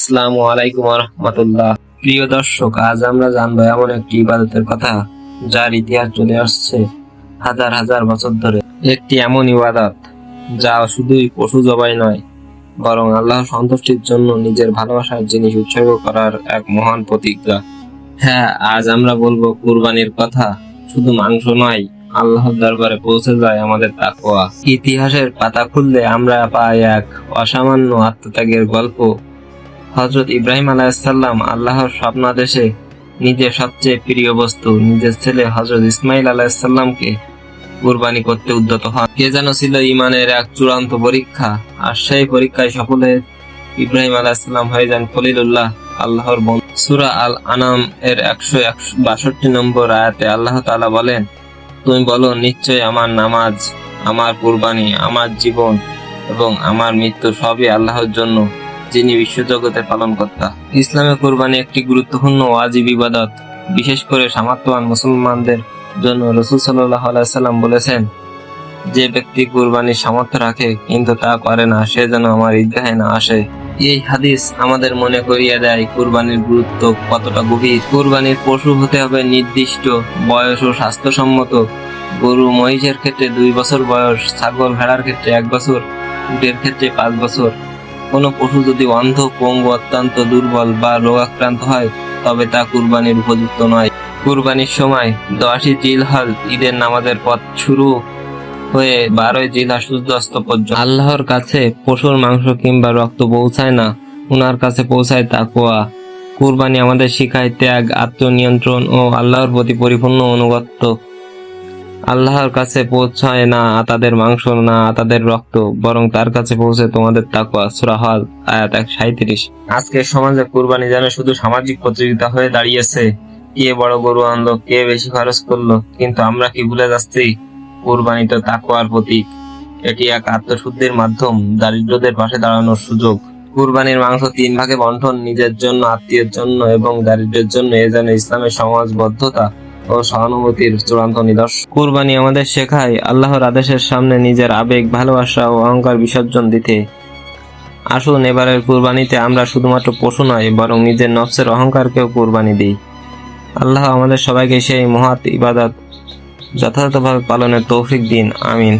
আসসালামু আলাইকুম রহমতুল্লাহ। প্রিয় দর্শক, আজ আমরা জানবো এমন একটি ইবাদতের কথা যার ইতিহাস চলে আসছে হাজার হাজার বছর ধরে। একটি এমন ইবাদত যা শুধুই পশু জবাই নয়, বরং আল্লাহর সন্তুষ্টির জন্য নিজের ভালোবাসার জিনিস উৎসর্গ করার এক মহান প্রতিজ্ঞা। হ্যাঁ, আজ আমরা বলবো কুরবানির কথা। শুধু মাংস নয়, আল্লাহর দরবারে পৌঁছে যায় আমাদের তাকওয়া। ইতিহাসের পাতা খুললে আমরা পাই এক অসামান্য আত্মত্যাগের গল্প। হযরত ইব্রাহিম আলাইহিসসালাম আল্লাহর স্বপ্নাদেশে নিজের সবচেয়ে প্রিয় বস্তু, নিজের ছেলে হযরত ইসমাইল আলাইহিসসালামকে কুরবানি করতে উদ্যত হন। এ যেন ছিল ঈমানের এক চূড়ান্ত পরীক্ষা। আর সেই পরীক্ষায় সফল হয়ে ইব্রাহিম আলাইহিসসালাম হয়ে যান খলিলুল্লাহ, আল্লাহর বন্ধু। সূরা আল আনাম এর 162 নম্বর আয়াতে আল্লাহ তাআলা বলেন, তুমি বলো, নিশ্চয় আমার নামাজ, আমার কুরবানি, আমার জীবন এবং আমার মৃত্যু সবই আল্লাহর জন্য, যিনি বিশ্বজগতে পালন কর্তা। ইসলামে কুরবানি একটি গুরুত্বপূর্ণ ওয়াজিব ইবাদত। বিশেষ করে সামর্থ্যবান মুসলমানদের জন্য রাসূল সাল্লাল্লাহু আলাইহি সাল্লাম বলেছেন, যে ব্যক্তি কুরবানির সামর্থ্য রাখে কিন্তু তা করে না, সে যেন আমার ঈদগাহে না আসে। এই হাদিস আমাদের মনে করিয়ে দেয় কুরবানির গুরুত্ব কতটা গভীর। কুরবানির পশু হতে হবে নির্দিষ্ট বয়স ও স্বাস্থ্যসম্মত। গরু মহিষের ক্ষেত্রে 2 বছর বয়স, ছাগল ভেড়ার ক্ষেত্রে 1 বছর, উটের ক্ষেত্রে 5 বছর। কোনো পশু যদি অন্ধ, পঙ্গু, অত্যন্ত দুর্বল বা রোগাক্রান্ত হয়, তবে তা কুরবানির উপযুক্ত নয়। কুরবানির সময় 10ই জিলহজ ঈদের নামাজের পথ শুরু হয়ে 12ই জিলহজ সূর্যাস্ত পর্যন্ত আল্লাহর কাছে পশুর মাংস কিংবা রক্ত পৌঁছায় না, উনার কাছে পৌঁছায় তাকওয়া। কুরবানি আমাদের শিখায় ত্যাগ, আত্মনিয়ন্ত্রণ ও আল্লাহর প্রতি পরিপূর্ণ আনুগত্য। আল্লাহর কাছে পৌঁছায় না তাদের মাংস, না তাদের রক্ত, বরং তার কাছে পৌঁছে তোমাদের তাকওয়া। সূরা হজ আয়াত 137। আজকের সমাজে কুরবানি যেন শুধু সামাজিক প্রতিযোগিতা হয়ে দাঁড়িয়েছে। কে বড় গরু আনলো, কে বেশি খরচ করলো। কিন্তু আমরা কি ভুলে যাচ্ছি, কুরবানি তো তাকওয়ার প্রতীক। এটি এক আত্মশুদ্ধির মাধ্যম, দারিদ্রদের পাশে দাঁড়ানোর সুযোগ। কুরবানির মাংস 3 ভাগে বন্টন, নিজের জন্য, আত্মীয়ের জন্য এবং দারিদ্রের জন্য। এ যেন ইসলামের সমাজবদ্ধতা ও সহানুভূতির চূড়ান্ত নিদর্শন। কুরবানি আমাদের শেখায় আল্লাহর আদেশের সামনে নিজের আবেগ, ভালোবাসা ও অহংকার বিসর্জন দিতে। আসুন এবারের কুরবানিতে আমরা শুধুমাত্র পশু নয়, বরং নিজের নফসের অহংকারকেও কুরবানি দিই। আল্লাহ আমাদের সবাইকে সেই মহৎ ইবাদত যথাযথভাবে পালনের তৌফিক দিন। আমিন।